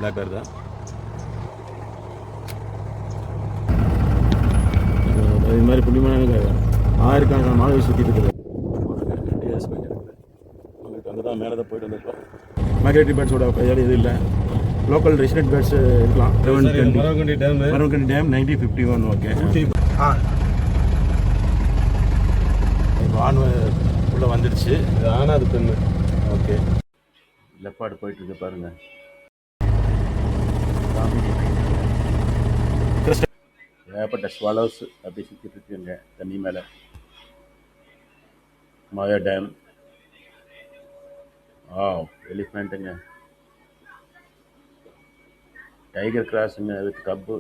Black பேர் தான். இது மாதிரி புள்ளிமான ஆயிரக்கணக்கான மாணவர்கள் சுற்றிட்டு இருக்குது. உங்களுக்கு அங்கே தான் மேலே தான் போயிட்டு வந்துருக்கோம். மைக்ரேட்டரி பேர்ட்ஸோட கையால் இது இல்லை. லோக்கல் ரெசிடென்ட் பேர்ட்ஸ் இருக்கலாம். மரவங்கண்டி டேம் 1951. ஓகே, ஆண் உள்ளே வந்துடுச்சு. இது ஆனால் அது பெண்ணு. ஓகே, லெப்பாடு போயிட்டுருக்கு பாருங்கள். ஏகப்பட்ட ஸ்வாலோஸ் அப்படி சுற்றிட்டு இருக்குங்க தண்ணி மேலே. மாயா டேம். எலிஃபெண்ட்டுங்க, டைகர் கிராஸுங்க, அதுக்கு கப்பு.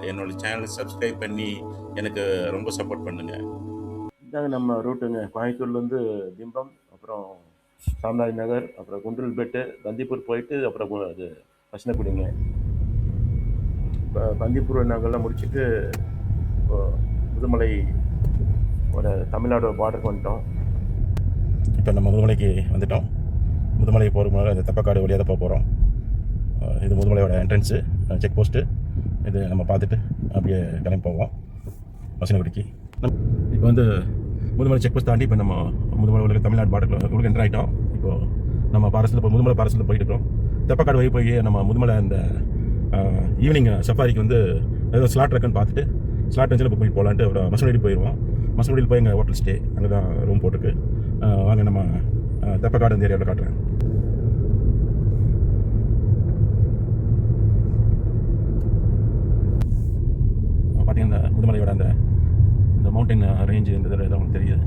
என்னோட சேனலை சப்ஸ்கிரைப் பண்ணி எனக்கு ரொம்ப சப்போர்ட் பண்ணுங்கள். இதாங்க நம்ம ரூட்டுங்க. கோயம்புத்தூர்லேருந்து திம்பம், அப்புறம் சாம்ராஜ் நகர், அப்புறம் குண்டல்பேட்டு, பந்திப்பூர் போயிட்டு அப்புறம் அது பசனக்குடிங்க. இப்போ பந்திப்பூர் நாங்கள்லாம் முடிச்சுட்டு இப்போ முதுமலை தமிழ்நாடு பார்டருக்கு வந்துட்டோம். இப்போ நம்ம முதுமலைக்கு வந்துட்டோம். முதுமலை போகிறதுக்கு முன்னாடி அந்த தப்பக்காடு வழியாக தான் போக போகிறோம். இது முதுமலையோட என்ட்ரன்ஸு, செக் போஸ்ட்டு. இது நம்ம பார்த்துட்டு அப்படியே கிளம்பி போவோம் பசனக்குடிக்கு. இப்போ வந்து முதுமலை செக் போஸ்ட் தாண்டி இப்போ நம்ம முதுமலை உலக தமிழ்நாடு பார்டரில் உள்ள என்ட்ரு ஆகிட்டோம். இப்போது நம்ம பாரஸில் இப்போ முதுமலை பாரஸில் போயிட்டு இருக்கோம். தெப்பக்காடு வழி போய் நம்ம முதுமலை அந்த ஈவினிங் சஃபாரிக்கு வந்து ஏதோ ஸ்லாட் இருக்குன்னு பார்த்துட்டு ஸ்லாட் வச்சு இப்போ போய் போகலான்ட்டு அப்புறம் மசனகுடி போயிடுவோம். மசனகுடியில் போய் எங்கள் ஹோட்டல் ஸ்டே அங்கே தான் ரூம் போட்டிருக்கு. வாங்க நம்ம தெப்பக்காடு அந்த ஏரியாவில் காட்டுறேன். பார்த்தீங்கன்னா இந்த முதுமலையோட அந்த மவுண்டன் ரேஞ்சு இந்த இதில் உங்களுக்கு தெரியுது.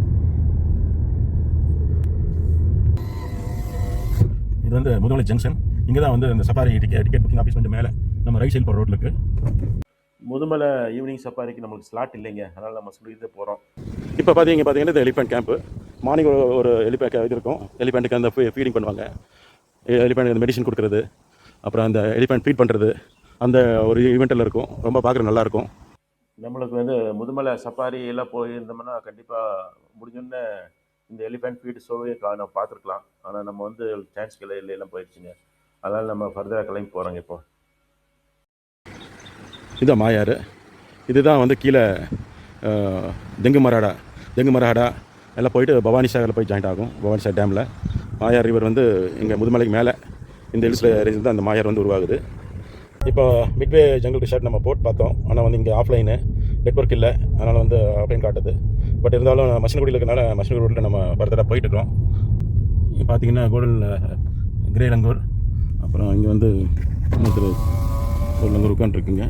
இது வந்து முதுமலை ஜங்ஷன். இங்கே தான் வந்து இந்த சஃபாரி டிக்கெட் புக்கிங் ஆஃபீஸ் கொஞ்சம் மேலே நம்ம ரைட் சைடு போகிற ரோட்டில் இருக்குது. முதுமலை ஈவினிங் சஃபாரிக்கு நம்மளுக்கு ஸ்லாட் இல்லைங்க, அதனால் நம்ம சொல்லிட்டு போகிறோம். இப்போ பார்த்தீங்கன்னா இந்த எலிஃபென்ட் கேம்ப்பு. மார்னிங் ஒரு எலிஃபென்ட் இது இருக்கும். எலிஃபெண்ட்டுக்கு அந்த ஃபீடிங் பண்ணுவாங்க. எலிஃபெண்ட் மெடிசன் கொடுக்குறது, அப்புறம் அந்த எலிஃபெண்ட் ஃபீட் பண்ணுறது, அந்த ஒரு ஈவெண்ட்டில் இருக்கும். ரொம்ப பார்க்குற நல்லாயிருக்கும். நம்மளுக்கு வந்து முதுமலை சஃபாரி எல்லாம் போயிருந்தோம்னா கண்டிப்பாக முடிஞ்சோன்னே இந்த எலிஃபெண்ட் ஃபீட் ஷோவே நம்ம பார்த்துருக்கலாம். ஆனால் நம்ம வந்து சான்ஸ் எல்லாம் போயிடுச்சுங்க. அதனால் நம்ம ஃபர்தராக கிளம்பி போகிறோங்க. இப்போ இதுதான் மாயாறு. இதுதான் வந்து கீழே தெங்கு மரஹாடா எல்லாம் போயிட்டு பவானி சாகரில் போய் ஜாயிண்ட் ஆகும். பவானி சாகர் டேமில் மாயார் ரிவர் வந்து இங்கே முதுமலைக்கு மேலே இந்த ஹில்ஸ் ரேஞ்சில் தான் அந்த மாயார் வந்து உருவாகுது. இப்போ மிட்வே ஜங்கல் ரிசார்ட் நம்ம போட்டு பார்த்தோம். ஆனால் வந்து இங்கே ஆஃப்லைனு நெட்வொர்க் இல்லை, அதனால் வந்து ஆஃப்லைன் காட்டுது. பட் இருந்தாலும் மசனகுடியில் இருக்கிறனால மசனகுடி ரோட்டில் நம்ம ஃபர்தராக போயிட்டுருக்கோம். இங்கே பார்த்தீங்கன்னா கோல்டன் கிரே லங்கூர், அப்புறம் இங்கே வந்து ஒரு லங்கூர் உட்காந்துருக்குங்க.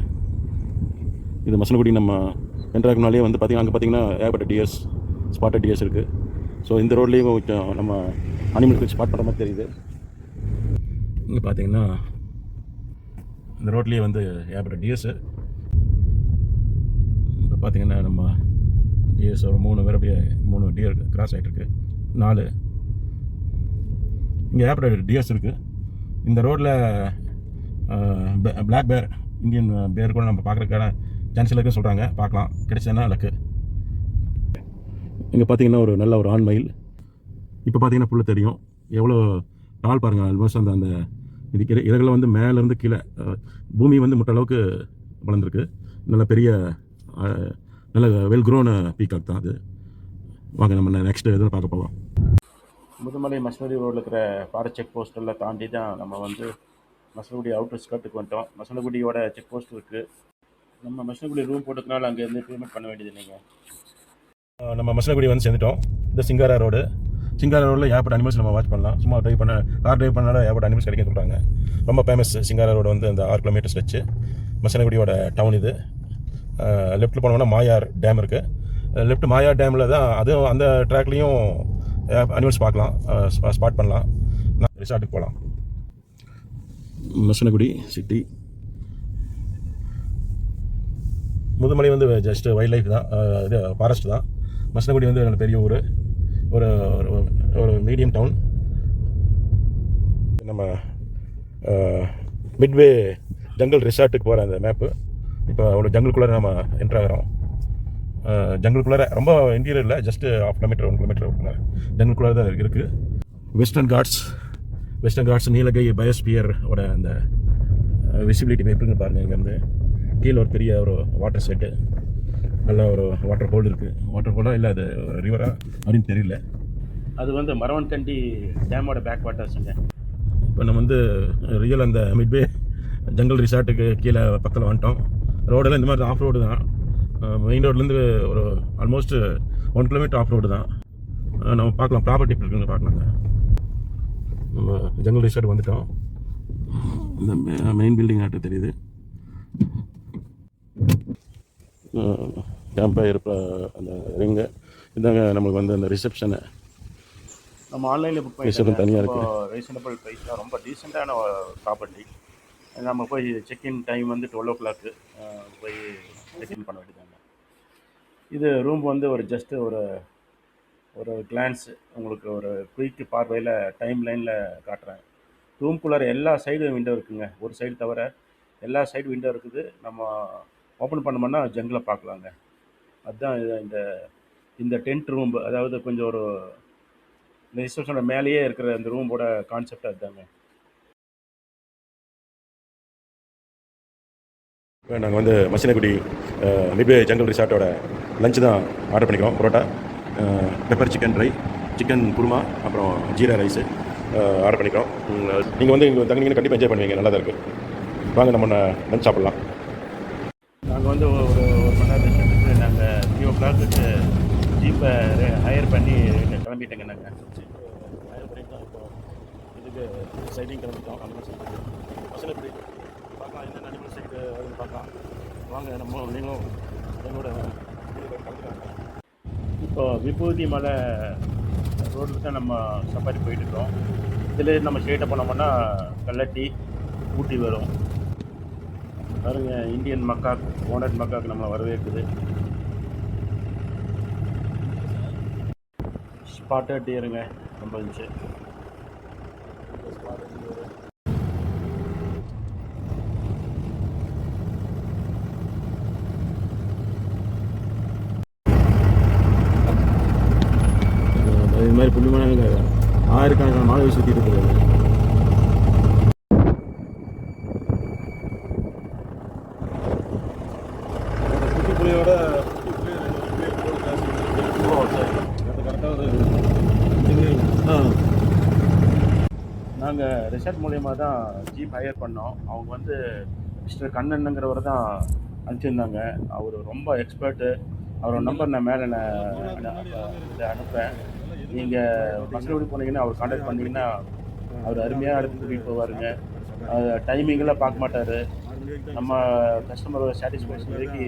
இது மசனகுடி நம்ம என்ட்ராக்குனாலே வந்து பார்த்திங்கன்னா அங்கே பார்த்திங்கன்னா ஏகப்பட்ட டிஎஸ், ஸ்பாட்டட் டிஎஸ் இருக்குது. ஸோ இந்த ரோட்லேயும் கொஞ்சம் நம்ம அனிமல்ஸ் ஸ்பாட் பண்ணுற மாதிரி தெரியுது. இங்கே பார்த்திங்கன்னா இந்த ரோட்லேயே வந்து ஏகப்பட்ட டிஎஸ்ஸு. இப்போ பார்த்திங்கன்னா நம்ம டிஎஸ் ஒரு 3 பேர் அப்படியே 3 டியர் கிராஸ் ஆகிட்டுருக்கு. 4 இங்கே ஏகப்பட்ட டிஎஸ் இருக்குது. இந்த ரோட்டில் பிளாக் பேர், இந்தியன் பேர் கூட நம்ம பார்க்குறதுக்கான சான்ஸ் இருக்குன்னு சொல்கிறாங்க. பார்க்கலாம், கிடைச்சதுன்னா லக்கு. இங்கே பார்த்தீங்கன்னா ஒரு நல்ல ஒரு ஆண் மயில். இப்போ பார்த்தீங்கன்னா புல்லு தெரியும் எவ்வளோ டால் பாருங்கள். ஆல்மோஸ்ட் அந்த இதுக்கு இறகுல வந்து மேலேருந்து கீழே பூமி வந்து முட்ட அளவுக்கு வளர்ந்துருக்கு. நல்ல பெரிய நல்ல வெல் க்ரோன் பீகாக் தான் அது. வாங்க நம்ம நெக்ஸ்ட் எதுவும் பார்க்க போவோம். முதுமலை மசனகுடி ரோடில் இருக்கிற ஃபாரஸ்ட் செக் போஸ்ட்டெல்லாம் தாண்டி தான் நம்ம வந்து மசனகுடி அவுட்டர் ஸ்கர்ட்டுக்கு வந்துட்டோம். மசனகுடியோட செக் போஸ்ட் இருக்குது. நம்ம மசனகுடி ரூம் போட்டுக்கனால அங்கேருந்து பேமெண்ட் பண்ண வேண்டியது இல்லைங்க. நம்ம மசனகுடி வந்து சேர்ந்துட்டோம். இந்த சிங்காரா ரோடு. சிங்காரா ரோடில் ஏகப்பட்ட அனிமல்ஸ் நம்ம வாட்ச் பண்ணலாம். சும்மா கார் ட்ரைவ் பண்ணாலும் ஏகப்பட்ட அனிமல்ஸ் கிடைக்கும் சொல்கிறாங்க. ரொம்ப ஃபேமஸ் சிங்காரா ரோடு வந்து அந்த 6 கிலோமீட்டர்ஸ் வச்சு மசனகுடியோட டவுன் இது. லெஃப்ட்டில் போனோம்னா மாயார் டேம் இருக்குது. லெஃப்ட் மாயார் டேமில் தான் அதுவும் அந்த ட்ராக்லேயும் அனிமல்ஸ் பார்க்கலாம், ஸ்பாட் பண்ணலாம். ரிசார்ட்டுக்கு போகலாம். மசனகுடி சிட்டி. முதுமலை வந்து ஜஸ்ட் வைல்ட் லைஃப் தான், இது ஃபாரஸ்ட் தான். மசனகுடி வந்து நல்ல பெரிய ஊர், ஒரு ஒரு மீடியம் டவுன். நம்ம மிட்வே ஜங்கல் ரிசார்ட்டுக்கு போகிற அந்த மேப்பு. இப்போ அவ்வளோ ஜங்கலுக்குள்ளே நம்ம என்ட்ரு ஆகிறோம். ஜங்குள்குள்ளே ரொம்ப இன்டீரியரில் ஜஸ்ட்டு 1/2 கிலோமீட்டர் 1 கிலோமீட்டர் இருக்குங்க, ஜங்குள்குள்ளே தான் இருக்குது. வெஸ்டர்ன் காட்ஸ் நீலகிரி பயோஸ்பியரோட அந்த விசிபிலிட்டி எப்படின்னு பாருங்கள். இங்கேருந்து கீழே ஒரு பெரிய ஒரு வாட்டர் செட்டு, நல்ல ஒரு வாட்டர் ஹோல் இருக்குது. வாட்டர் ஹோலாக இல்லை அது ரிவரா அப்படின்னு தெரியல. அது வந்து மரவன்கண்டி டேமோட பேக் வாட்டர்ஸுங்க. இப்போ நம்ம வந்து ரியல் அந்த மிட்வே ஜங்கல் ரிசார்ட்டுக்கு கீழே பக்கத்தில் வந்துட்டோம். ரோடெல்லாம் இந்த மாதிரி ஆஃப் ரோடு தான். மெயின் ரோட்லேருந்து ஒரு ஆல்மோஸ்ட் 1 கிலோமீட்டர் ஆஃப் ரோடு தான். நம்ம பார்க்கலாம், ப்ராப்பர்ட்டி இருக்குங்க பார்க்கலாங்க. நம்ம ஜங்கல் ரிசார்ட் வந்துட்டோம். இந்த மெயின் பில்டிங் ஆட்டு தெரியுது. கேம்பயர் அந்த ரிங்கு இதாங்க நம்மளுக்கு வந்து அந்த ரிசப்ஷனு. நம்ம ஆன்லைனில் புக் பண்ணி தனியாக இருக்குது. ரீசனபிள் ப்ரைஸ் தான், ரொம்ப டீசெண்டான ப்ராப்பர்ட்டி. நம்ம போய் செக்இன் டைம் வந்து 12 o'clock போய் செக்இன் பண்ண வேண்டியதாங்க. இது ரூம் வந்து ஒரு ஜஸ்ட்டு ஒரு கிளான்ஸ் உங்களுக்கு ஒரு குயிக் பார்வையில் டைம் லைனில் காட்டுறேன். ரூம்குள்ளார எல்லா சைடும் விண்டோ இருக்குங்க, ஒரு சைடு தவிர எல்லா சைடு விண்டோ இருக்குது. நம்ம ஓப்பன் பண்ணோம்னா ஜங்கில் பார்க்கலாங்க. அதுதான் இந்த டென்ட் ரூம், அதாவது கொஞ்சம் ஒரு இந்த ரிசப்ஷனோட மேலேயே இருக்கிற இந்த ரூமோட கான்செப்ட் அதுதாங்க. இப்போ நாங்கள் வந்து மசினகுடி மிட்வே ஜங்கல் ரிசார்ட்டோட லஞ்சு தான் ஆர்டர் பண்ணிக்கிறோம். Parotta, pepper chicken try, chicken kurma, அப்புறம் ஜீரா ரைஸு ஆர்டர் பண்ணிக்கிறோம். நீங்கள் வந்து இங்கே தங்கினீங்கன்னா கண்டிப்பாக என்ஜாய் பண்ணுவீங்க, நல்லா தான் இருக்குது. வாங்க நம்ம லஞ்ச் சாப்பிட்லாம். நாங்கள் வந்து ஒரு மணி நேரம் ரெஸ்ட் நாங்கள் 3 o'clock ஜீப்பை ஹையர் பண்ணி கிளம்பிட்டேங்க. நாங்கள் ஜீப்பு ஹையர் பண்ணிட்டோம். இப்போ இதுக்கு சைடிங் கிளம்பிட்டோம். அனிமல் சைடு மசினகுடி பார்க்கலாம், என்னென்ன அனிமல் சைடு அதுன்னு பார்க்கலாம். வாங்க நம்ம நீங்களும் எங்களோட கலந்துக்காங்க. இப்போ விபூதி மலை ரோட்டில் தான் நம்ம சஃபாரி போயிட்டுருக்கோம். இதில் நம்ம ஸ்ட்ரெயிட்டாக போனோம்னா கல்லட்டி ஊட்டி வரும். பாருங்க, இந்தியன் மக்காக், ஓனட் மக்காக் நம்மளை வரவேற்குது. ஸ்பாட்டட் டியருங்க, ரொம்ப இருந்துச்சு. இது மாதிரி புண்ணியமான ஆயிரக்கணக்கான மாலை சுற்றிட்டு இருக்குது. குட்டிப்புலியோட நாங்கள் ரிசார்ட் மூலயமா தான் ஜீப் ஹையர் பண்ணோம். அவங்க வந்து மிஸ்டர் கண்ணனுங்கிறவர் தான் அனுப்பிச்சிருந்தாங்க. அவர் ரொம்ப எக்ஸ்பர்ட்டு. அவரோட நம்பர் நான் மேலே இதை அனுப்பேன். நீங்கள் மசினகுடி போனீங்கன்னா அவர் கான்டாக்ட் பண்ணிங்கன்னா அவர் அருமையாக அடுத்து கூட்டிகிட்டு போவாருங்க. டைமிங்கெல்லாம் பார்க்க மாட்டார். நம்ம கஸ்டமரோட சாட்டிஸ்ஃபேக்ஷன் வரைக்கும்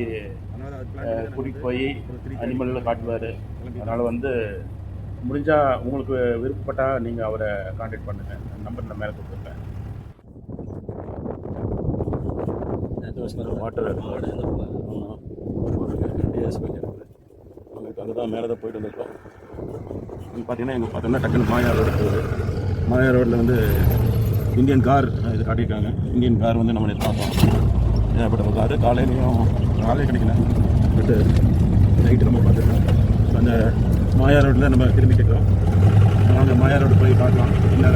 கூட்டிகிட்டு போய் அனிமலில் காட்டுவார். அதனால் வந்து முடிஞ்சால் உங்களுக்கு விருப்பப்பட்டால் நீங்கள் அவரை கான்டாக்ட் பண்ணுங்கள். நம்பர் நான் மேலே கொடுத்துருக்கேன். வாட்டர் உங்களுக்கு அங்கே தான் மேலே தான் போயிட்டு வந்திருக்கோம். பார்த்தீங்கன்னா எங்கள் பார்த்தோம்னா டக்குன்னு மாயா ரோடு இருக்குது. மாயா ரோட்டில் வந்து இந்தியன் கார் இது காட்டியிருக்காங்க. இந்தியன் கார் வந்து நம்ம பார்த்தோம். ஏகப்பட்ட காரு காலையே கிடைக்கல, பட்டு நைட்டு நம்ம பார்த்துருக்கோம். அந்த மாயா ரோட்டில் நம்ம திரும்பிட்டு இருக்கிறோம். நாங்கள் மாயா ரோடு போய் பார்க்கலாம் என்ன.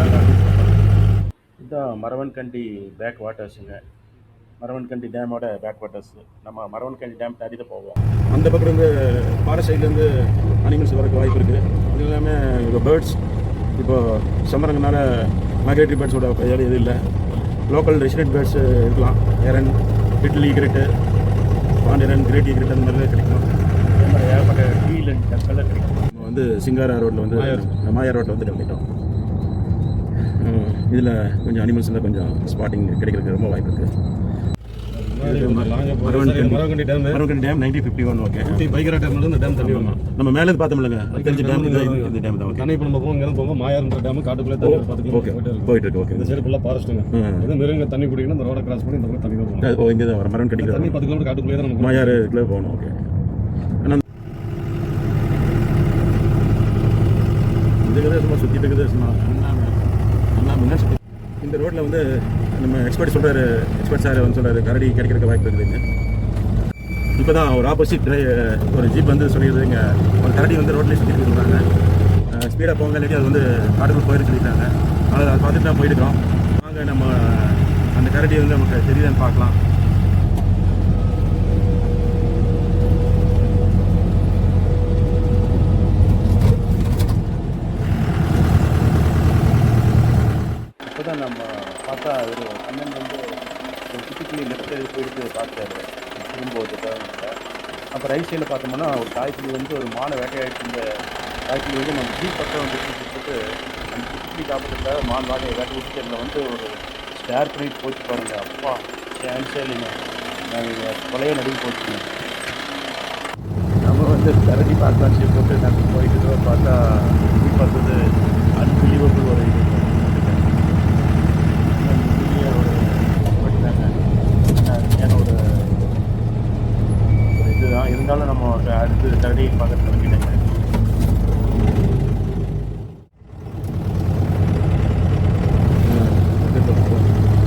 இதுதான் மரவன்கண்டி பேக் வாட்டர்ஸுங்க. மரவன்கண்டி டேமோட பேக் வாட்டர்ஸ். நம்ம மரவன்கண்டி டேம் தாண்டி தான் போவோம். அந்த பக்கம் இருந்து ஃபாரஸ்ட் சைட்லேருந்து அனிமல்ஸ் வரக்கு வாய்ப்பு இருக்குது. அது எல்லாமே இப்போ பேர்ட்ஸ், இப்போது சம்மரங்கனால மைக்ரேட்டரி பேர்ட்ஸோட பெயர் எதுவும் இல்லை. லோக்கல் ரெசிடென்ட் பேர்ட்ஸ் இருக்கலாம். எரன், லிட்டில் ஈக்ரெட்டு, பாண்டியரன், கிரேட் ஈக்ரெட் அந்த மாதிரி கிடைக்கும். அதே மாதிரி ஏகப்பட்ட டீல் அண்ட் டக்கெல்லாம் கிடைக்கும். நம்ம வந்து சிங்காரா ரோட்டில் வந்து மாயா ரோட்டில் வந்து கிளம்பிட்டோம். இதில் கொஞ்சம் அனிமல்ஸில் கொஞ்சம் ஸ்பாட்டிங் கிடைக்கிறதுக்கு ரொம்ப வாய்ப்பு இருக்குது. மரவன்கண்டி டேம் 1951. ஓகே, பைக்கரா டேம்ல இந்த டேம் தண்ணி வரும். நம்ம மேலே பார்த்தோம்லங்க, தெரிஞ்ச டேம் இந்த டேம் தான். தண்ணி இப்போ நம்ம போகும் மாயாருன்ற டேம் காட்டுக்குள்ளே தண்ணி பார்த்துட்டு போயிட்டு இருக்கு. ஓகே, இந்த சைடு ஃபுல்லாக ஃபாரஸ்ட்டுங்க. இது மிருங்க தண்ணி குடிக்கணும், இந்த ரோட கிராஸ் பண்ணி இந்த தண்ணி வரும். ஓ, இங்கே தான் வரும். மரவன்கண்டி தண்ணி 10 கிலோமீட்டர் காட்டுக்குள்ளே தான் நம்ம மாயாருக்குள்ளே போகணும். ஓகே, இந்த சும்மா சுற்றிட்டு இருக்குது. சும்மா என்ன சுற்றி இந்த ரோட்டில் வந்து நம்ம எக்ஸ்பர்ட் சார் வந்து சொல்கிறாரு கரடி கிடைக்கிறதுக்கு வாய்ப்பு இருக்குதுங்க. இப்போ தான் ஒரு ஆப்போசிட் ஒரு ஜீப் வந்து சொல்லிடுது இங்கே ஒரு கரடி வந்து ரோட்லேயே சுற்றிட்டு இருந்தாங்க. ஸ்பீடாக போங்க இல்லாட்டி அது வந்து காட்டுக்குள்ள போயிட்டு சொல்லிட்டாங்க. அதை பார்த்துட்டு தான் போயிட்டுருக்கோம். வாங்க நம்ம அந்த கரடி வந்து நமக்கு தெரியுதான்னு பார்க்கலாம். இப்போ தான் நம்ம பார்த்தா ஒரு அண்ணன் வந்து ஒரு குட்டிக்குள்ளி லெஃப்ட் சைடு போயிட்டு பார்த்தாரு திரும்ப. அப்போ ரைட் சைடில் பார்த்தோம்னா ஒரு தாய்க்குள்ளி வந்து ஒரு மானை வேட்டையாடிட்டு இருந்த தாய்க்குள்ளி வந்து நம்ம ஜீப் பக்கம் வந்து போட்டு அந்த குட்டிக்குள்ளி காப்பதுக்காக மான் வாடகை வேட்டை விட்டு அதில் வந்து ஒரு ஸ்டேர் பண்ணிட்டு போச்சு பாருங்க. அப்பா சான்ஸே இல்லைங்க, நாங்கள் கொலையை நடுவு போச்சுங்க. நம்ம வந்து கரடி பார்ட்னர்ஷிப் போட்டு நாங்கள் போயிட்டு பார்த்தா ஜீப் பார்த்தது அன்பிலீவபிள் ஒரு இது ஒரு இதுதான். இருந்தாலும் நம்ம அடுத்து கரடி பார்க்க தொடங்கிட்டேங்க.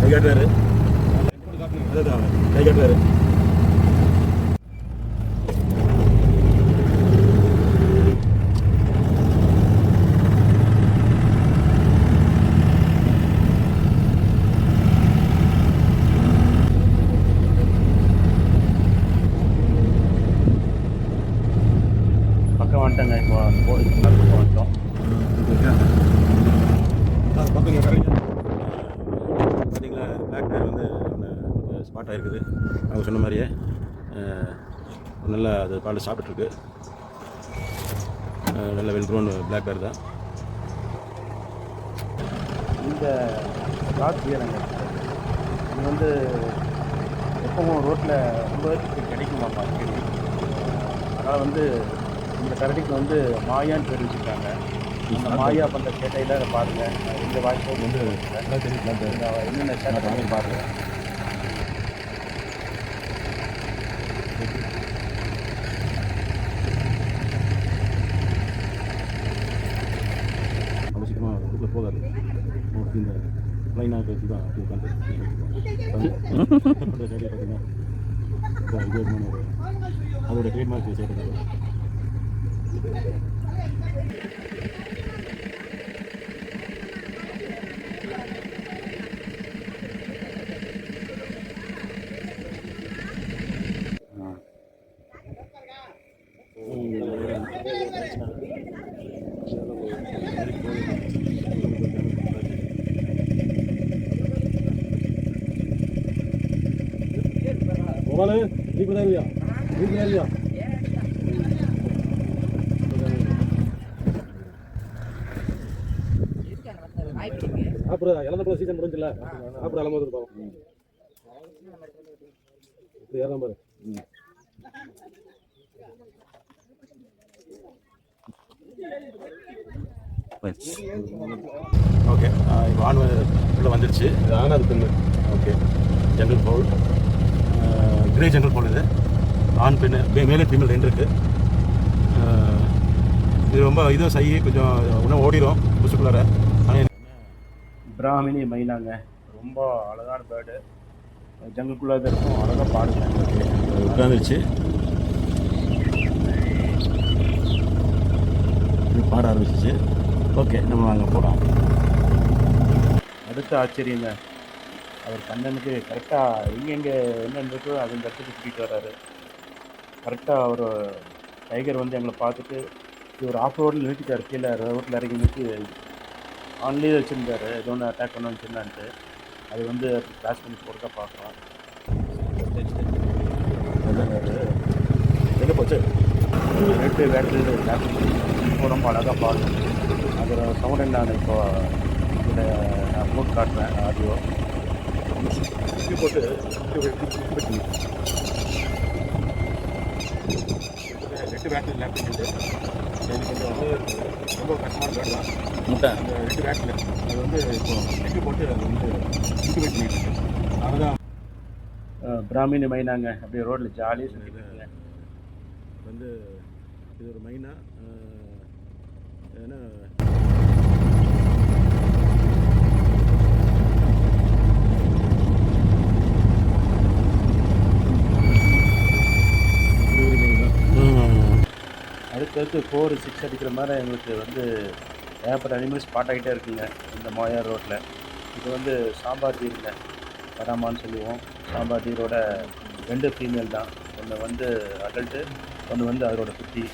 கை காட்டுறாரு, அதுதான் கை காட்டுறாரு. பக்கம் வந்துட்டேங்க. இப்போ போர்டு பக்கம் வந்துட்டோம். பார்த்தீங்களா, பிளாக் பேர் வந்து ஸ்பாட் ஆகிருக்குது. அவங்க சொன்ன மாதிரியே நல்லா அது பால் சாப்பிட்ருக்கு. நல்ல வெல் க்ரோன் பிளாக் பேர் தான். இந்த பிளாக் பியருங்க இது வந்து எப்பவும் ரோட்டில் ரொம்ப கிடைக்குமாப்பா அடிக்கடி. அதனால் வந்து இந்த கரடிக்கு வந்து மாயான்னு பேர் வச்சுருக்காங்க. இந்த மாயா பண்ணுற சேட்டையில் அதை பாருங்கள். இந்த வாய்ப்பு வந்து என்னென்ன சேட்டை பாருங்கள். அவசியமாக வீட்டில் போகாது. இந்த லைனாக பேசி தான் அப்படி உட்காந்து சேட்டை பார்த்தீங்கன்னா அதோட ட்ரேட்மார்க் சேட்டை. அப்புறம் இளந்த சீசன் முடிஞ்சில்ல, அப்புறம் இளம்போது இருப்போம். ஏறாம பாரு. ஓகே, இப்போ ஆண் உள்ள வந்துடுச்சு. இது ஆண் அது பெண்ணு. Okay, jungle fowl, grey jungle fowl. இது ஆண் பெண்ணு, மேலே ஃபீமேல் ரெண்டு இருக்குது. இது ரொம்ப இதுவும் சை கொஞ்சம் இன்னும் ஓடிடும் புதுசுக்குள்ளார. ஆனால் பிராமினி மைனாங்க, ரொம்ப அழகான பேர்டு. ஜங்குக்குள்ளே இருக்கும், அழகாக பாடுங்க. உட்காந்துருச்சு, பாட ஆரம்பிச்சிச்சு. ஓகே, நம்ம வாங்க போகலாம். அடுத்த ஆச்சரியங்க, அவர் கண்ணனுக்கு கரெக்டாக எங்கெங்கே என்னென்ன இருக்கோ அது இந்த இடத்துக்கு கூட்டிகிட்டு வர்றாரு. கரெக்டாக அவர் டைகர் வந்து எங்களை பார்த்துட்டு ஒரு ஆஃப் ரோடில் நிறுத்திட்டார். கீழே ரோட்டில் இறங்கி நிறுத்தி ஆன்லேயே வச்சுருந்தார். ஏதோ ஒன்று அட்டாக் பண்ண வச்சுருந்தான்ட்டு அது வந்து கிராஸ் பண்ணி போகிறதா பார்க்கலாம். எங்கே போச்சு? ரெட்டு வேட்டில் கிராஸ் பண்ணி இப்போ ரொம்ப அழகாக பாடும். அதோட சவுண்ட் நான் இப்போ இதில் நான் நோட் காட்டுறேன். ஆடியோ போட்டு ரெட்டு வேட்டில் லேப்டாப் கொஞ்சம் ரொம்ப கஷ்டமான பேர் தான். முட்டை அந்த ரெட்டு வேட்டில் அது வந்து இப்போ நெட்டு போட்டு அது வந்து இன்குபேட் பண்ணிட்டு இருக்கு. அதுதான் பிராமினி மைனாங்க, அப்படியே ரோட்டில் ஜாலியாக சுற்றிட்டு வந்து இது ஒரு மைனா. ஏன்னா அடுத்தடுத்து 4, 6 அடிக்கிற மாதிரி எங்களுக்கு வந்து ஏகப்பட்ட அனிமல்ஸ் ஸ்பாட் ஆகிட்டே இருக்குங்க இந்த மாயார் ரோட்டில். இது வந்து சாம்பார் டீருங்க, பராமான்னு சொல்லுவோம். சாம்பார் டீரோட 2 ஃபீமேல் தான். ஒன்று வந்து அடல்ட்டு, ஒன்று வந்து அதோட குட்டி.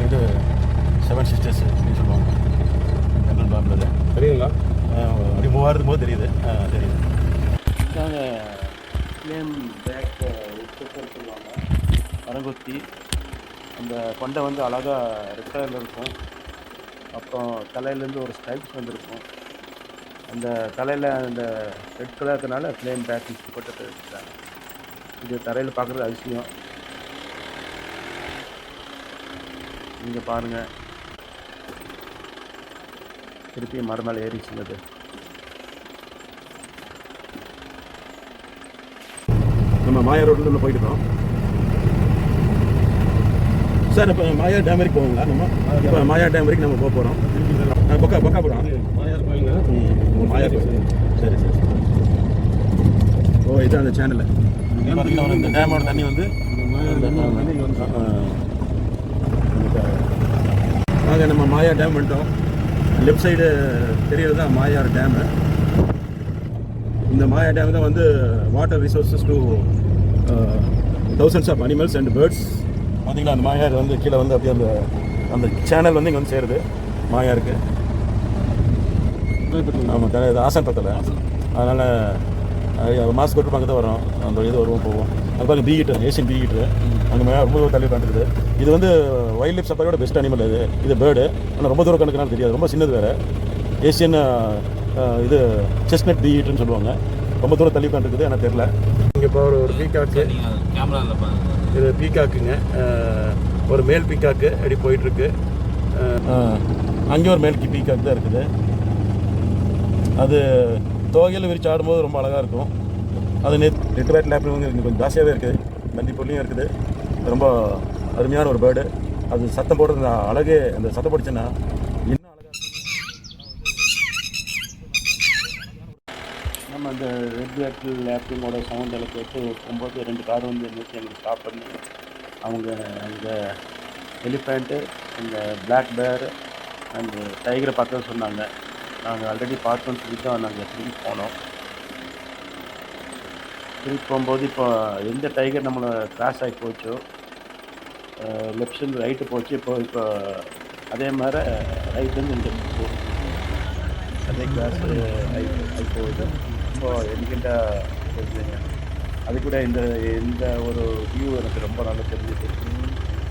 இது 7 சிஸ்டர்ஸ் அப்படின்னு சொல்லுவாங்க ஜங்கல் பாம்பில். தெரியுங்களா? அப்படி மூவாயிரத்துக்கு போது தெரியுது. தெரியுது. இதாங்க ஃப்ளேம் பேக் உட்புன்னு சொல்லுவாங்க, மரங்கொத்தி. அந்த கொண்டை வந்து அழகாக ரெட் கலரில் இருக்கும். அப்புறம் தலையிலேருந்து ஒரு ஸ்ட்ரைப்ஸ் வந்துருக்கும். அந்த தலையில் அந்த ரெட் கலர் இருக்கிறதுனால ஃப்ளேம் பேக் போட்டு வச்சுருக்காங்க. இது தரையில் பார்க்குறது அதிசயம். நீங்கள் பாருங்கள், திருப்பி மரம் மேலே ஏறிச்சுள்ளது. நம்ம மாயா ரோட்டில் போயிட்டு இருக்கோம் சார். இப்போ மாயா டேம் வரைக்கும் போவோங்களா? நம்ம இப்போ மாயா டேம் வரைக்கும் நம்ம போக போகிறோம். பக்கா போகிறோம். மாயார் கோயிலுங்க. மாயார் கோயில். சரி சரி. ஓ, இதுதான் அந்த சேனலில் பார்த்தீங்கன்னா இந்த டேமோட தண்ணி வந்து நாங்கள் நம்ம மாயா டேம் வந்துட்டோம். லெஃப்ட் சைடு தெரியறது தான் மாயார் டேமு. இந்த மாயா டேம் தான் வந்து water resources to thousands of animals and birds. பார்த்தீங்களா, அந்த மாயார் வந்து கீழே வந்து அப்படியே அந்த சேனல் வந்து இங்கே வந்து சேருது மாயாருக்கு. ஆமாம், இது ஆசான் பக்கத்தில். அதனால் மாஸ்க் போட்டு பக்கத்தில் வரோம். அந்த இது வருவோம் போவோம். அது பாருங்க, பீ ஹீட்டர், ஏசியன் பீ ஹீட்டரு. அங்கே மேலே ரொம்ப தள்ளி பண்ணுறது. இது வந்து வைல்ட் லைஃப் சஃபாரியோட பெஸ்ட் அனிமல். இது பேர்டு. ஆனால் ரொம்ப தூரம் கணக்குனாலும் தெரியாது, ரொம்ப சின்னது வேறு. ஏசியன் இது செஸ்ட்நட் பீ ஹீட்டர்னு சொல்லுவாங்க. ரொம்ப தூரம் தள்ளி பண்ணுறது எனக்கு தெரில. இங்கே இப்போ ஒரு பீக்காக்கு, இது பீக்காக்குங்க. ஒரு மேல் பீக்காக்கு அப்படி போயிட்டுருக்கு. அங்கே ஒரு மேல் பீக்காக்கு தான் இருக்குது. அது தோகையில் விரிச்சு ஆடும்போது ரொம்ப அழகாக இருக்கும். அது ரெட் வேட் லேப்ல வந்து கொஞ்சம் ஜாஸ்தியாகவே இருக்குது. நந்திப்பூர்லேயும் இருக்குது. ரொம்ப அருமையான ஒரு பேர்டு. அது சத்தம் போடுறது அழகே, அந்த சத்தம் போடுச்சுன்னா இன்னும் அழகாக இருக்கும். நம்ம அந்த ரெட் வேட் லேப்பிங்கோட சவுண்டில் கேட்டு போகும்போது 2 கார் வந்து நிறுத்தி எங்களுக்கு ஸ்டாப் பண்ணி அவங்க அந்த எலிஃபெண்ட்டு, அந்த பிளாக் பேர் அண்ட் டைகரை பார்த்து சொன்னாங்க. நாங்கள் ஆல்ரெடி பார்த்தோன்னு சொல்லி தான் நாங்கள் திரும்பி போனோம். திரும்பி போகும்போது இப்போ எந்த டைகர் நம்மளை கிராஸ் ஆகி போச்சோ, லெஃப்ட் சைடு ரைட்டு போச்சு. இப்போ அதே மாதிரி ரைட்லேருந்து இங்கே போகும். அதே கிராஸ் ஆகி போகுது. இப்போ என்கிட்ட தெரிஞ்சுங்க. அது கூட இந்த ஒரு வியூ எனக்கு ரொம்ப நல்லா தெரிஞ்சுது,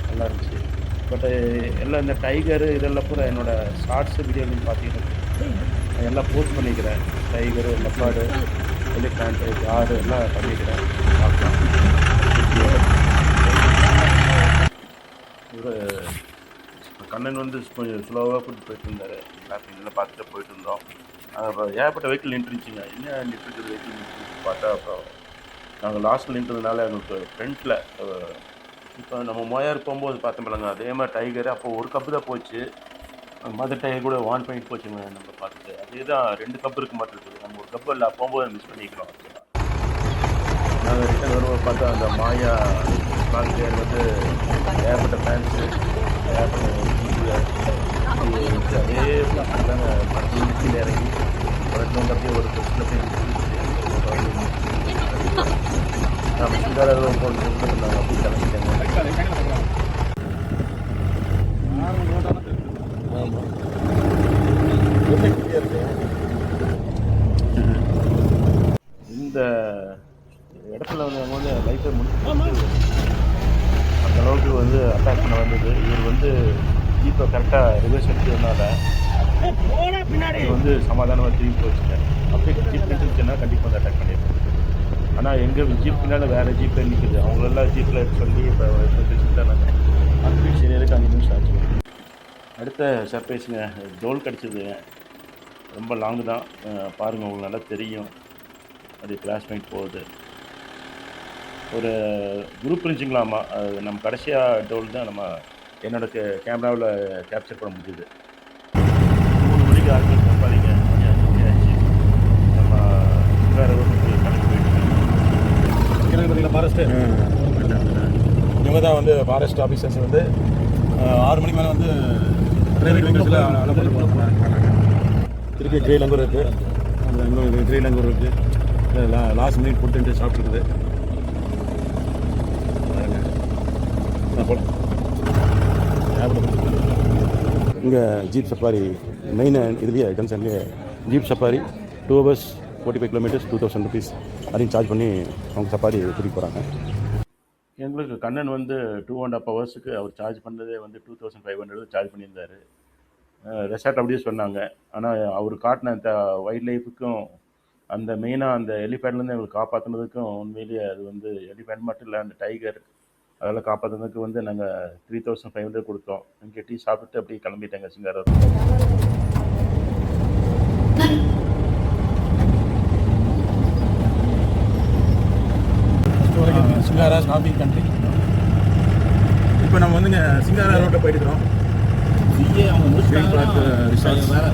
நல்லா இருந்துச்சு. பட் எல்லாம் இந்த டைகரு இதெல்லாம் பூரா என்னோடய ஷார்ட்ஸு வீடியோலையும் பார்த்தீங்கன்னா எல்லாம் போஸ்ட் பண்ணிக்கிறேன். டைகரு, லெப்பார்டு, எலிஃபேண்ட்டு, ஜாரு எல்லாம் பண்ணிக்கிறேன். பார்க்கலாம். ஒரு கண்ணன் வந்து கொஞ்சம் ஸ்லோவாக கூட்டு போயிட்டு இருந்தார். ஷாப்பிங்கெல்லாம் பார்த்துட்டு போயிட்டு இருந்தோம். அப்புறம் ஏகப்பட்ட வெஹிக்கிள் நின்றுச்சுங்க. என்ன நின்றுட்டு வெஹிக்கிள் நின்றுச்சு பார்த்தா, அப்புறம் நாங்கள் லாஸ்ட்டில் நின்றதுனால எங்களுக்கு ஃப்ரண்ட்டில் இப்போ நம்ம மோயார் போகும்போது பார்த்தோம்லங்க, அதே மாதிரி டைகரு அப்போ ஒரு கப்பு தான் போச்சு. மதர் டைகர் கூட 1 பாயிண்ட் போச்சுங்க நம்ம பார்த்துட்டு. அதே தான் 2 கப்பு இருக்க மாட்டேன் இருக்குது. நம்ம ஒரு கப்பு இல்லை போகும்போது மிஸ் பண்ணிக்கிறோம். நாங்கள் ரிட்டன் வரும்போது பார்த்தா அந்த மாயா ஸ்மால் பிளேயர் வந்து ஏகப்பட்ட ஃபேன்ஸு, ஏகப்பட்ட அதே தாங்க மரத்தில் கீழே இறங்கி மரத்தில் வந்து அப்படியே ஒரு பஸ்ஸில் போய் நம்ம சுகாதார சொன்னாங்க. அப்படி கிளம்பிட்டாங்க. ஆமாம், இந்த இடத்துல வந்து அவங்க வந்து லைஃப்பை முடிச்சு அந்த அளவுக்கு வந்து அட்டாக் பண்ண வந்தது. இவர் வந்து ஜீப்பை கரெக்டாக ரிவர்ஸ் எடுத்ததுனால இது வந்து சமாதானமாக திரும்பி போச்சுங்க. அப்படியே ஜீப் நின்றுச்சுன்னா கண்டிப்பாக வந்து அட்டாக் பண்ணியிருக்கோம். ஆனால் எங்கள் ஜீப் பின்னால் வேறு ஜீப்பில் நிற்குது. அவங்களெல்லாம் ஜீப்பில் சொல்லி இப்போ நாங்கள் அந்த சரியருக்கு 5 நிமிஷம் ஆச்சு. அடுத்த சர்ப்ரைஸுங்க, டோல் கிடச்சிதுங்க. ரொம்ப லாங்கு தான். பாருங்கள், உங்களுக்கு நல்லா தெரியும். அது கிளாஸ் பாயிண்ட் போகுது. ஒரு குரூப் இருந்துச்சுங்களாமா. அது நம்ம கடைசியாக டோல் தான் நம்ம என்னோடய கேமராவில் கேப்சர் பண்ண முடியுது. 3 மணிக்கு ஆட்கள் போகாதீங்க, கொஞ்சம் ஆச்சு. நம்ம வேறு ஊருக்கு கணக்கு போயிட்டு ஃபாரஸ்ட்டு இவங்க தான் வந்து ஃபாரஸ்ட் ஆஃபீஸர்ஸ் வந்து 6 மணிக்கு மேலே வந்து ப்ரைவேட் வெஹிக்கிள்ஸில் அலோ பண்ண போகிறாங்க. திருப்பி கிரே லங்கூர் இருக்குது, அந்த இங்கே கிரே லங்கூர் இருக்குது, லாஸ்ட் மினிட் ஃபுட்டு சாப்பிட்டுருக்குது. இங்கே ஜீப் சஃபாரி மெயின் இதுலேயே ஜங்ஷன்லேயே jeep safari 2 hours 45 kilometers 2000 rupees அதையும் சார்ஜ் பண்ணி அவங்க சஃபாரி கூட்டிகிட்டு போகிறாங்க. எங்களுக்கு கண்ணன் வந்து 2.5 hours அவர் சார்ஜ் பண்ணதே வந்து 2500 சார்ஜ் பண்ணியிருந்தார். ரெசார்ட் அப்படியே சொன்னாங்க. ஆனால் அவர் காட்டின அந்த வைல்ட் லைஃபுக்கும் அந்த மெயினாக அந்த எலிஃபேண்ட்லேருந்து எங்களுக்கு காப்பாற்றினதுக்கும் உண்மையிலேயே அது வந்து எலிஃபேண்ட் மட்டும் இல்லை, அந்த டைகர் அதெல்லாம் காப்பாற்றினதுக்கு வந்து நாங்கள் 3500 கொடுத்தோம். இங்கே டீ சாப்பிட்டு அப்படியே கிளம்பிட்டேங்க சிங்காரம். Singara coffee country. இப்போ நம்ம வந்துங்க சிங்காரா ரோட்டை போயிட்டு இருக்கிறோம்.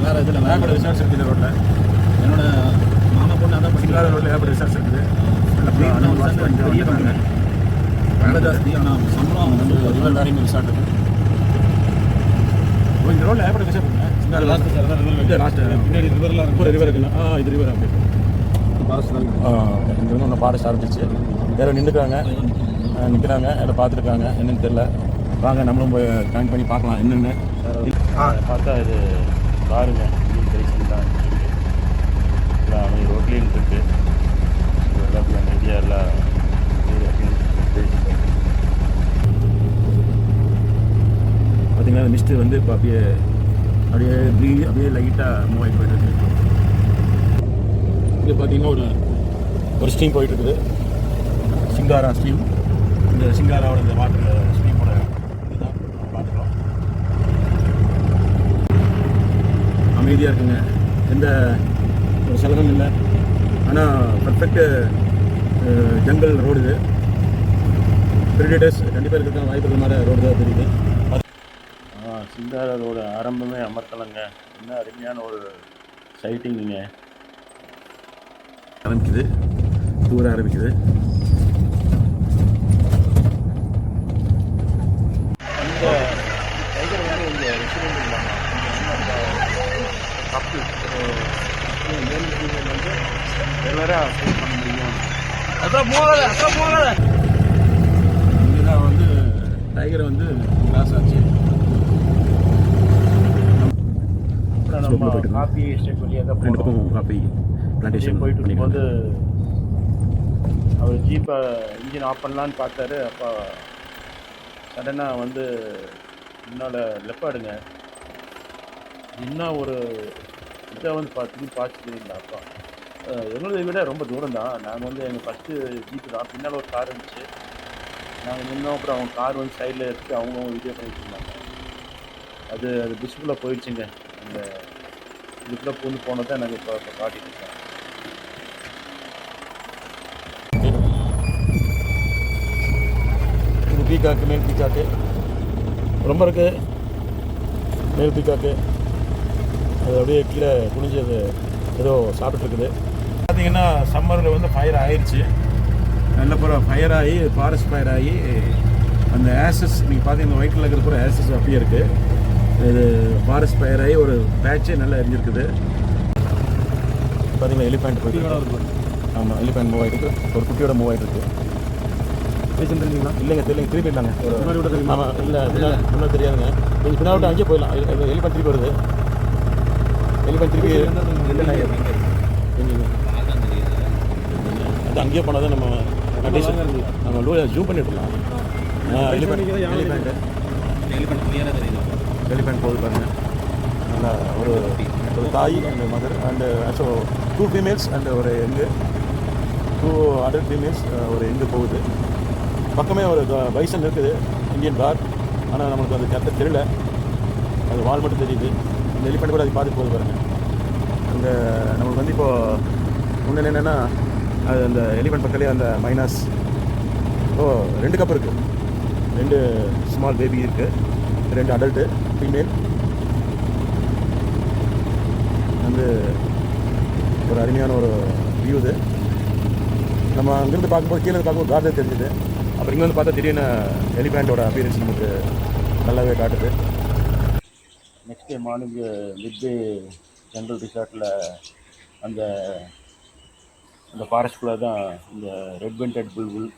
வேற இதில் ஏகப்பட்ட ரிசார்ட்ஸ் இருக்குது இந்த ரோட்டில். என்னோட மாமா பொண்ணு அதான் சிங்காரா ரோட்டில் ஏகப்பட்ட ரிசார்ட்ஸ் இருக்குது. பெரிய கம்பெனி, வேலை ஜாஸ்தி, ஆனால் சம்பளம் வந்து ரிவர் வேலையும் ரிசார்ட் இருக்குது. இந்த ரோட்டில் ஏகப்பட்ட ரிசார்ட் இருக்குங்க. சிங்காரா லாஸ்ட் பின்னாடி ரிவர்லாம் இருக்கும். ரிவர் இருக்குல்ல, இது ரிவர் அப்படி ஃபாரஸ்ட் தான். இங்கே வந்து ஒன்று ஃபாரஸ்ட் ஆரம்பிச்சிச்சு. யாரும் நின்றுக்கிறாங்க, நிற்கிறாங்க, எல்லாம் பார்த்துருக்காங்க. என்னன்னு தெரியல. வாங்க நம்மளும் போய் கனெக்ட் பண்ணி பார்க்கலாம் என்னென்னு. பார்த்தா இது காருங்க கலெக்ஷன் தான் அவங்க ரோட்லேயும் இருக்குது. இதெல்லாம் அப்படி அந்த ஐடியா எல்லாம் பார்த்தீங்கன்னா மிஸ்ட்டு வந்து இப்போ அப்படியே அப்படியே லைட்டாக மூவ் ஆகி போயிட்டு இருக்கு. இங்கே பார்த்தீங்கன்னா ஒரு ஸ்ட்ரீம் போயிட்டு இருக்குது, சிங்காரா ஸ்ட்ரீம். இந்த சிங்காராவோட இந்த வாட்டர் ஸ்ட்ரீமோட இதுதான் பார்த்துக்கலாம். அமைதியாக இருக்குங்க, எந்த ஒரு செலவும் இல்லை. ஆனால் பர்ஃபெக்ட் ஜங்கல் ரோடு இது. பிரிடேட்டர்ஸ் கண்டிப்பாக இருக்கிறதுக்கான வாய்ப்பு இருக்கிற மாதிரி ரோடு தான் தெரியுது. சிங்காரா ரோடு ஆரம்பமே அமர்த்தலைங்க. என்ன அருமையான ஒரு சைட்டிங்குங்க. ஆரம்பிக்குது, டூர் ஆரம்பிக்குது. இந்த டைகர் வந்து இங்கே ரெசிடென்ட் இல்லாமல் கப்பு மேல் ஃபீமேல் வந்து ரெகுலராக சேவ் பண்ண முடியும். இங்கே தான் வந்து டைகரை வந்து கிளாஸ் ஆச்சு. அப்புறம் நம்ம காஃபி எஸ்டேட் வழியாக தான் ரெண்டு போனோம். பக்கம் காஃபி பிளான்டேஷன் போயிட்டு பண்ணிட்டு இருக்கும்போது அவர் ஜீப்பை இன்ஜின் ஆஃப் பண்ணலான்னு பார்த்தாரு. அப்போ சடனாக வந்து முன்னால் லெப்பாடுங்க இன்னும் ஒரு இதை வந்து பார்த்துக்கிறீங்களா அப்பா. எங்களதை விட ரொம்ப தூரம் தான். நாங்கள் வந்து எங்கள் ஃபஸ்ட்டு ஜீப்பு தான், பின்னால் ஒரு கார் இருந்துச்சு. நாங்கள் நின்னோம். அப்புறம் அவங்க கார் வந்து சைடில் எடுத்து அவங்க வீடியோ பண்ணிட்டு இருந்தாங்க. அது டிஸ்பிளே போயிடுச்சுங்க. அந்த இதுக்குள்ளே பூந்து போனதை நாங்கள் இப்போ காட்டிட்டு இருக்கோம். இது பீக்காக்கு, மேல் பீக்காக்கு ரொம்ப இருக்குது. மேல் பீக்காக்கு அது அப்படியே கீழே குனிஞ்சு அது ஏதோ சாப்பிட்டுருக்குது. பார்த்தீங்கன்னா சம்மரில் வந்து ஃபயர் ஆயிடுச்சு. நல்ல பூரா ஃபயர் ஆகி, ஃபாரஸ்ட் ஃபயர் ஆகி அந்த ஆசஸ் நீங்கள் பார்த்தீங்கன்னா ஒயிட்டில் இருக்கிற பூரா ஆசஸ் அப்படியே இருக்குது. இது ஃபாரஸ்ட் ஃபயர் ஆகி ஒரு பேட்சே நல்லா எரிஞ்சிருக்குது. பார்த்தீங்கன்னா எலிஃபேண்ட் போயிட்டு, ஆமாம் எலிஃபேண்ட் மூவ் ஆகிட்டு ஒரு குட்டியோட மூவ் ஆகிட்டு இருக்கு. பேசிட்டுருந்தீங்களா? இல்லைங்க தெரியலைங்க, திருப்பி இருந்தாங்க. ஆமாம், இல்லை இன்னும் தெரியாதுங்க. நீங்கள் பின்னாடி அங்கேயே போயிடலாம். எலிஃபேண்ட் திருப்பி வருது. எலிஃபேண்ட் திருப்பி இல்லைண்ணா, அது அங்கேயே போனால் தான் நம்ம கண்டிஷன் நம்ம ஜூம் பண்ணிட்டுலாம். எலிஃபேண்ட் போகுது பாருங்க. நல்லா ஒரு தாய் and mother and so 2 females and ஒரு எங்கு 2 adult ஃபீமேல்ஸ் ஒரு எங்கு போகுது. பக்கமே ஒரு பைசன் இருக்குது, இந்தியன் கார். ஆனால் நம்மளுக்கு அது கரெக்டாக தெரியல, அது வால் மட்டும் தெரியுது. இந்த எலிஃபெண்ட் கூட அது பார்த்துட்டு போகுது பாருங்கள். அங்கே நம்மளுக்கு வந்து இப்போது முன்னே என்னென்னா அது அந்த எலிஃபெண்ட் பக்கத்துலேயே அந்த மைனாஸ் 2 கப் இருக்குது, 2 ஸ்மால் பேபி இருக்குது, 2 அடல்ட்டு ஃபீமேல். வந்து ஒரு அருமையான ஒரு வியூ இது. நம்ம அங்கேருந்து பார்க்கும்போது கீழே பார்க்கும்போது கார்டே தெரிஞ்சுது. அப்புறம் இங்கே வந்து பார்த்தா திடீர்னு எலிஃபேண்ட்டோட அப்பியரன்ஸ் நமக்கு நல்லாவே காட்டுது. Next day morning mid jungle ரிசார்ட்டில் அந்த அந்த ஃபாரஸ்ட்குள்ளே தான் இந்த ரெட் வெண்டட் புல்புல்,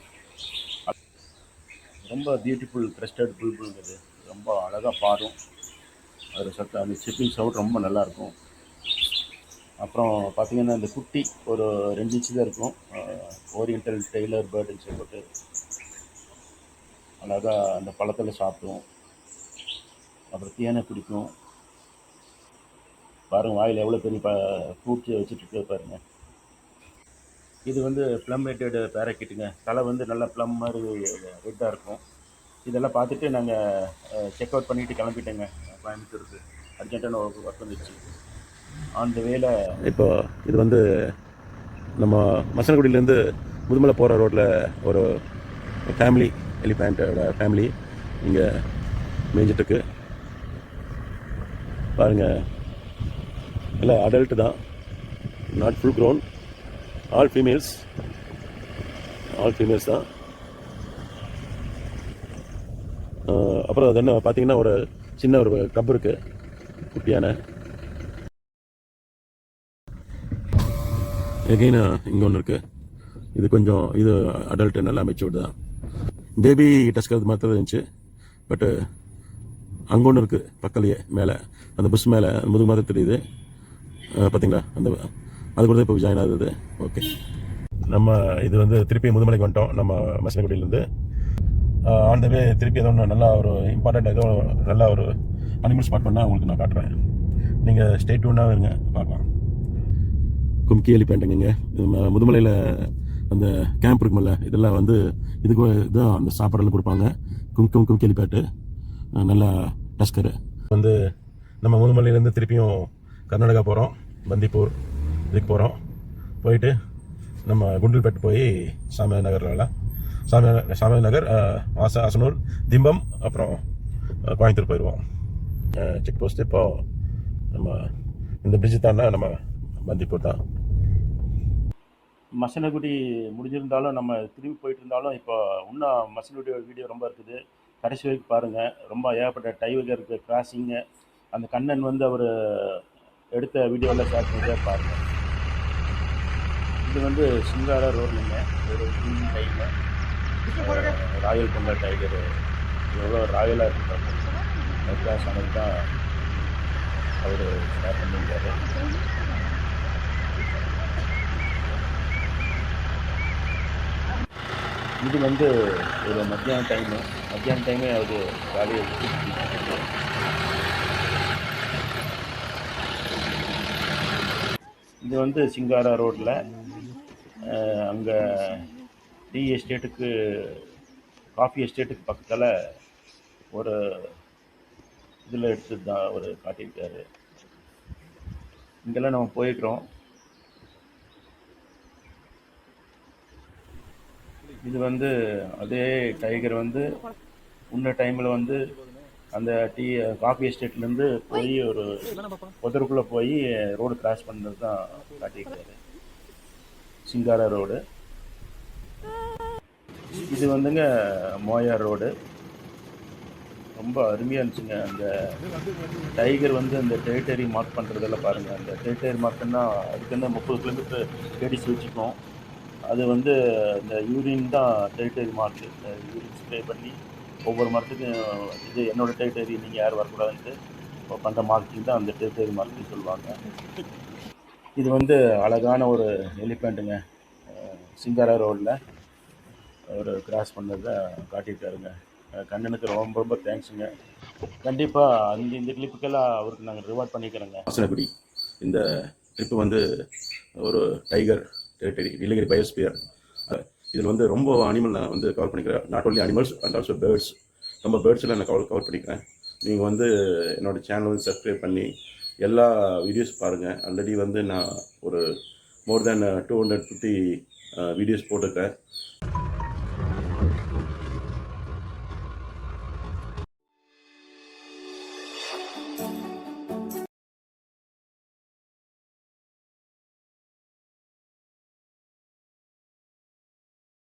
ரொம்ப பியூட்டிஃபுல் கிரஸ்டட் புல்புல்ங்கிறது ரொம்ப அழகாக பாடும். அது சத்தம், அந்த சிப்பிங் சவுண்ட் ரொம்ப நல்லாயிருக்கும். அப்புறம் பார்த்திங்கன்னா இந்த குட்டி ஒரு 2 இன்ச்சு தான் இருக்கும், ஓரியண்டல் டெய்லர் பேர்டுன்னு சொல்லிட்டு அழகாக அந்த பழத்தில் சாப்பிடும். அப்புறம் தேனை பிடிக்கும். பாருங்கள் வாயில் எவ்வளோ பெரிய ஃப்ரூட்ஸ் வச்சுட்டு பாருங்கள். இது வந்து ப்ளம்மேட்டட் பேரக்கிட்டுங்க. தலை வந்து நல்லா ப்ளம் மாதிரி ரெட்டாக இருக்கும். இதெல்லாம் பார்த்துட்டு நாங்கள் செக் அவுட் பண்ணிவிட்டு கிளம்பிட்டேங்க கோயம்புத்தூருக்கு. அர்ஜென்ட்டான ஒர்க் வந்துச்சு. அந்த வேலை இப்போ இது வந்து நம்ம மசனகுடியிலேருந்து முதுமலை போகிற ரோட்டில் ஒரு ஃபேமிலி, எலிஃபேண்ட்டோட ஃபேமிலி இங்கே மேய்ஞ்சிட்ருக்கு. பாருங்கள், எல்லாம் அடல்ட்டு தான், not full grown, all females தான். அப்புறம் அது என்ன பார்த்தீங்கன்னா ஒரு சின்ன ஒரு கப் இருக்குது, குட்டியான. எகைன் இங்கே ஒன்று இருக்குது. இது கொஞ்சம் இது அடல்ட்டு, நல்லா மெச்சூர்டு தான். பேபி டஸ்கர் மாதிரி தான் இருந்துச்சு. பட்டு அங்கே ஒன்று இருக்குது பக்கத்துலேயே, மேலே அந்த புஷ் மேலே முதுகு மாதிரி தெரியுது. பார்த்தீங்களா, அந்த அது கூட இப்போ ஜாயின் ஆகுது. ஓகே, நம்ம இது வந்து திருப்பி முதுமலைக்கு வந்துட்டோம் நம்ம மசனகுடியிலேருந்து. அந்த வே திருப்பி ஏதோ ஒன்று நல்லா ஒரு இம்பார்ட்டண்ட் ஏதோ நல்லா ஒரு அனிமல் ஸ்பாட் பண்ணால் உங்களுக்கு நான் காட்டுறேன். நீங்கள் ஸ்டே டியூனாக இருங்க, பார்க்கலாம். கும்கி எலிஃபேண்ட்டுங்க. முதுமலையில் அந்த கேம்ப் இருக்குமில்ல, இதெல்லாம் வந்து இதுக்கு இதுதான் அந்த சாப்பாடெல்லாம் கொடுப்பாங்க. கும்கி எலிஃபேண்ட்டு நல்லா டஸ்கரு. வந்து நம்ம முதுமலையிலேருந்து திருப்பியும் கர்நாடகா போகிறோம், பந்திப்பூர் இதுக்கு போகிறோம். போயிட்டு நம்ம குண்டல்பேட்டு போய் சாமியார் நகர்லாம், சாமியார் நகர், அசனூர், திம்பம், அப்புறம் கோயம்புத்தூர் போயிடுவோம். செக் போஸ்ட்டு இப்போ நம்ம இந்த பிரிட்ஜு தாண்டா நம்ம பந்திப்பூர் தான். மசனகுடி முடிஞ்சிருந்தாலும் நம்ம திரும்பி போயிட்டு இருந்தாலும் இப்போ இன்னும் மசனகுடி வீடியோ ரொம்ப இருக்குது. கடைசி வரைக்கும் பாருங்கள். ரொம்ப ஏகப்பட்ட டைகர் இருக்குது, கிராசிங்கு. அந்த கண்ணன் வந்து அவர் எடுத்த வீடியோவில் ஷேர் பண்ணிட்டே பாருங்கள். இது வந்து சிங்காரா ரோடுங்க, ஒரு green tiger, Royal Pongal tiger. எவ்வளோ ராயலாக இருக்கிறாங்க, கிராஸ் ஆனது தான் அவர் ஷேர் பண்ணியிருக்காரு. இது வந்து ஒரு மத்தியான டைமே அது காலையில். இது வந்து சிங்காரா ரோட்டில் அங்கே டீ எஸ்டேட்டுக்கு, காஃபி எஸ்டேட்டுக்கு பக்கத்தில் ஒரு இதில் எடுத்து தான் அவர் காட்டியிருக்காரு. இங்கெல்லாம் நம்ம போயிருக்கிறோம். இது வந்து அதே டைகர் வந்து முன்ன டைமில் வந்து அந்த காஃபி எஸ்டேட்லேருந்து போய் ஒரு புதருக்குள்ளே போய் ரோடு கிராஸ் பண்ணுறது தான் காட்டியிருக்காரு, சிங்காரா ரோடு. இது வந்துங்க மோயார் ரோடு. ரொம்ப அருமையாக இருந்துச்சுங்க. அந்த டைகர் வந்து அந்த டெரிட்டரி மார்க் பண்ணுறதெல்லாம் பாருங்கள். அந்த டெரிட்டரி மார்க்குன்னா அதுக்கு வந்து 30 கிலோமீட்டர் கேடிசி வச்சுக்கும். அது வந்து இந்த யூரின் தான் டெரிட்டரி மார்க்கு. யூரின் ஸ்ப்ரே பண்ணி ஒவ்வொரு மரத்துக்கும் இது என்னோடய டெரிட்டரி, நீங்கள் யாரும் வரக்கூடாதுன்ட்டு பண்ணுற மார்க்கிங் தான் அந்த டெரிட்டரி மார்க்குன்னு சொல்லுவாங்க. இது வந்து அழகான ஒரு எலிஃபெண்ட்டுங்க, சிங்காரா ரோடில் ஒரு கிராஸ் பண்ணதை காட்டியிருக்காருங்க. கண்ணனுக்கு ரொம்ப ரொம்ப தேங்க்ஸுங்க. கண்டிப்பாக இந்த கிளிப்புக்கெல்லாம் அவருக்கு நாங்கள் ரிவார்ட் பண்ணிக்கிறோங்க. மசனகுடி இந்த ட்ரிப்பு வந்து ஒரு டைகர் டெரிட்டரி, நீலகிரி பயோஸ்பியர். இதில் வந்து ரொம்ப அனிமல் நான் வந்து கவர் பண்ணிக்கிறேன். Not only animals and also birds. ரொம்ப பேர்ட்ஸில் நான் கவர் பண்ணிக்கிறேன். நீங்கள் வந்து என்னோடய சேனல் வந்து சப்ஸ்கிரைப் பண்ணி எல்லா வீடியோஸ் பாருங்கள். ஆல்ரெடி வந்து நான் ஒரு மோர் தேன் 250 வீடியோஸ் போட்டிருக்கேன்.